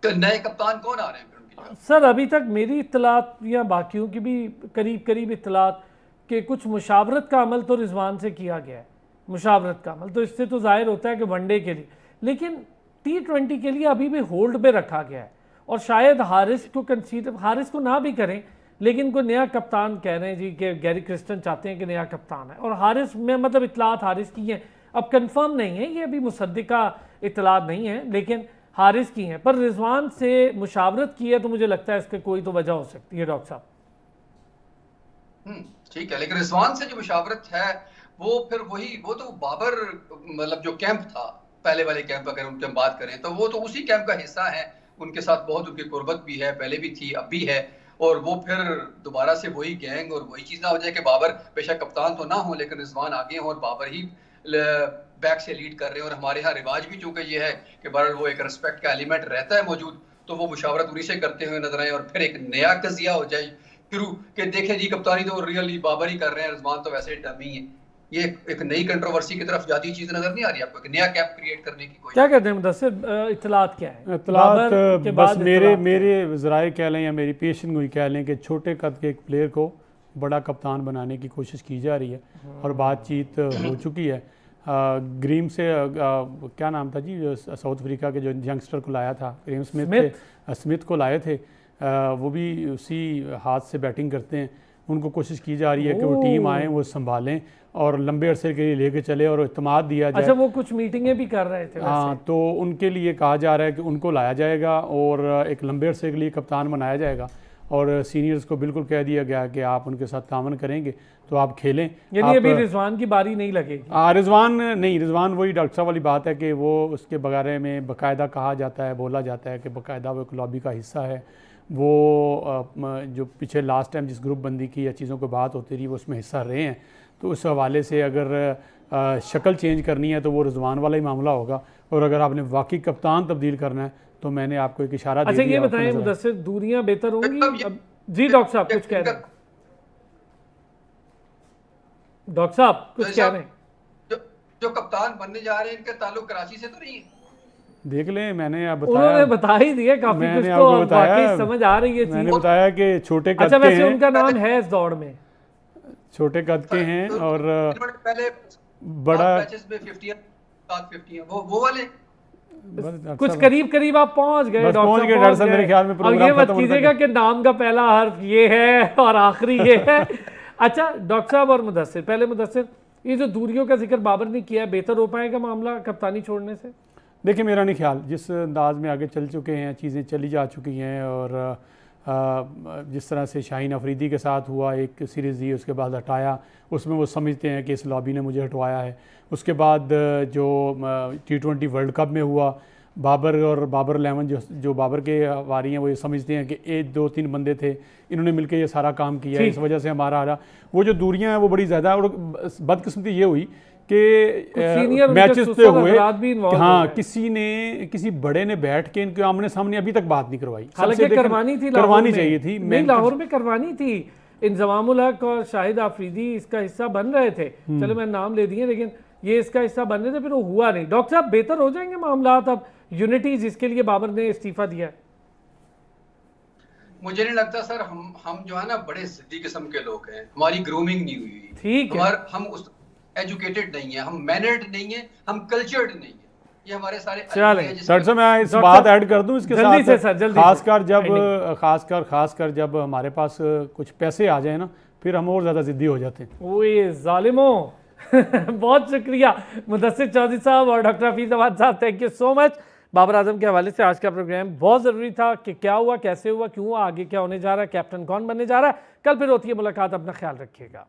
तो नए कप्तान कौन आ रहे हैं फिर उनकी जगह? सर अभी तक मेरी इत्तलात या बाकियों की भी करीब करीब इत्तलात कि कुछ मुशावरत का अमल तो रिजवान से किया गया है, मुशावरत का अमल, तो इससे तो जाहिर होता है कि वनडे के लिए, लेकिन T20 के लिए अभी भी होल्ड पे रखा गया है। और शायद हारिस को कंसीडर, हारिस को ना भी करें, लेकिन कोई नया कप्तान कह रहे हैं जी कि गैरी क्रिस्टन चाहते हैं कि नया कप्तान है, और हारिस में मतलब इत्तलात हारिस की हैं, अब कंफर्म नहीं है, ये अभी मुसद्दिका इत्तलात नहीं है, लेकिन हारिस की हैं। पर रिजवान से मुशावरत की है तो मुझे लगता है इसकी कोई तो वजह हो सकती है डॉक्टर साहब। ठीक है, लेकिन रिजवान से जो मुशावरत है वो फिर वही, वो तो बाबर मतलब जो कैंप था पहले वाले कैंप, अगर उनकी हम बात करें तो वो तो उसी कैंप का हिस्सा है, उनके साथ बहुत उनकी कुर्बत भी है, पहले भी थी अब भी है, और वो फिर दोबारा से वही गैंग और वही चीज ना हो जाए कि बाबर बेशक कप्तान तो ना हो लेकिन रिजवान आगे हो और बाबर ही बैक से लीड कर रहे हैं। और हमारे यहाँ रिवाज भी चूंकि ये है कि बहरहाल वो एक रिस्पेक्ट का एलिमेंट रहता है मौजूद, तो वो मुशावरत उन्हीं से करते हुए नजर आए और फिर एक नया कजिया हो जाए शुरू कि देखें जी कप्तानी तो रियली बाबर ही कर रहे हैं, रिजवान तो वैसे ही डमी है। ये एक नई कंट्रोवर्सी की तरफ जाती चीज नजर नहीं आ रही आपको? एक नया कैप क्रिएट करने की कोई? क्या कहते हैं मुदस्सिर, इत्तलात क्या है? इत्तलात बाबर के बस बाद मेरे इत्तलात मेरे ज़राए कह लें या मेरी पेशन गोई कह लें कि छोटे कद के एक प्लेयर को बड़ा कप्तान बनाने की कोशिश की जा रही है और बातचीत हो चुकी है। ग्रीम से क्या नाम था जी, साउथ अफ्रीका के जो यंगस्टर को लाया था, ग्रीम स्मिथ को लाए थे, वो भी उसी हाथ से बैटिंग करते हैं। उनको कोशिश की जा रही है कि वो टीम आए, वो संभालें और लंबे अरसे के लिए लेके चले और इत्मीनान दिया जाए। अच्छा, वो कुछ मीटिंगें भी कर रहे थे? हाँ, तो उनके लिए कहा जा रहा है कि उनको लाया जाएगा और एक लंबे अरसे के लिए कप्तान बनाया जाएगा और सीनियर्स को बिल्कुल कह दिया गया कि आप उनके साथ तावन करेंगे तो आप खेलें। यानी अभी रिजवान की बारी नहीं लगेगी? रिजवान वही डॉक्टर साहब वाली बात है कि वो उसके बारे में बाकायदा कहा जाता है, बोला जाता है कि बाकायदा वो एक लॉबी का हिस्सा है। वो जो पीछे लास्ट टाइम जिस ग्रुप बंदी की या चीज़ों की बात होती रही वो उसमें हिस्सा रहे हैं, तो उस हवाले से अगर शक्ल चेंज करनी है तो वो रिजवान वाला ही मामला होगा। और अगर आपने वाकई कप्तान तब्दील करना है तो मैंने आपको एक इशारा अच्छा, ये बताएं मुदस्सिर, दूरियां बेहतर होंगी अब? जी डॉक्टर साहब कुछ कह रहे हैं? डॉक्टर साहब कुछ कह रहे हैं? जो कप्तान बनने जा रहे हैं इनका ताल्लुक कराची से तो नहीं है? देख लें, मैंने आप बताया, उन्होंने बता ही दिया काफी कुछ, तो वाकई समझ आ रही है चीज। मैंने बताया कि छोटे कद के हैं। अच्छा, वैसे उनका नाम है इस दौड़ में, छोटे कद के हैं और पहले बड़ा मैचेस में 50 वो वाले कुछ करीब करीब आप पहुंच गए डॉक्टर साहब, मेरे ख्याल में अब ये मत कीजिएगा कि नाम का पहला हर्फ ये है और आखिरी ये है। अच्छा डॉक्टर साहब और मुदस्सिर, पहले मुदस्सिर, ये जो दूरियों का जिक्र बाबर ने किया है, बेहतर हो पाएगा मामला कप्तानी छोड़ने से? देखिए, मेरा नहीं ख्याल, जिस अंदाज में आगे चल चुके हैं, चीज़ें चली जा चुकी हैं और जिस तरह से शाहीन अफरीदी के साथ हुआ, एक सीरीज़ दी उसके बाद हटाया, उसमें वो समझते हैं कि इस लॉबी ने मुझे हटवाया है। उसके बाद जो T20 वर्ल्ड कप में हुआ, बाबर और बाबर 11 जो बाबर के वारी हैं वो ये समझते हैं कि 1-2-3 बंदे थे, इन्होंने मिलकर ये सारा काम किया है, इस वजह से हमारा आ रहा। वो जो दूरियां हैं वो बड़ी ज़्यादा, और बदकिस्मती ये हुई कि मैचेस पे हुए, हाँ, किसी बड़े ने बैठ के इनके आमने सामने अभी तक बात नहीं करवाई। हालांकि करवानी चाहिए थी, नहीं लाहौर में करवानी थी। इंजमामुल हक और शाहिद आफरीदी इसका हिस्सा बन रहे थे, चलो मैं नाम ले दिए, लेकिन ये इसका हिस्सा बन रहे थे, फिर वो हुआ नहीं। डॉक्टर साहब, बेहतर हो जाएंगे मामलात अब यूनिटी जिसके लिए बाबर ने इस्तीफा दिया? मुझे नहीं लगता सर, हम जो है ना बड़े जिद्दी किस्म के लोग हैं, हमारी ग्रूमिंग नहीं हुई, ठीक है, हम उस एजुकेटेड नहीं है, हम मैनर्ड नहीं है, हम कल्चर्ड नहीं है, ये हमारे सारे। सर मैं इस बात ऐड कर दूं इसके साथ, खासकर जब हमारे पास कुछ पैसे आ जाए ना, फिर हम और ज़्यादा जिद्दी हो जाते हैं। ओए जालिमो बहुत शुक्रिया मुदस्सिर चौधरी साहब और doctor Hafeez Ahmed sahab, thank you so much. Babar Azam के हवाले से आज का प्रोग्राम बहुत ज़रूरी था कि क्या हुआ, कैसे हुआ, क्यों हुआ, आगे क्या होने जा रहा है, कैप्टन कौन बनने जा रहा है। कल फिर होती है मुलाकात, अपना ख्याल रखिएगा।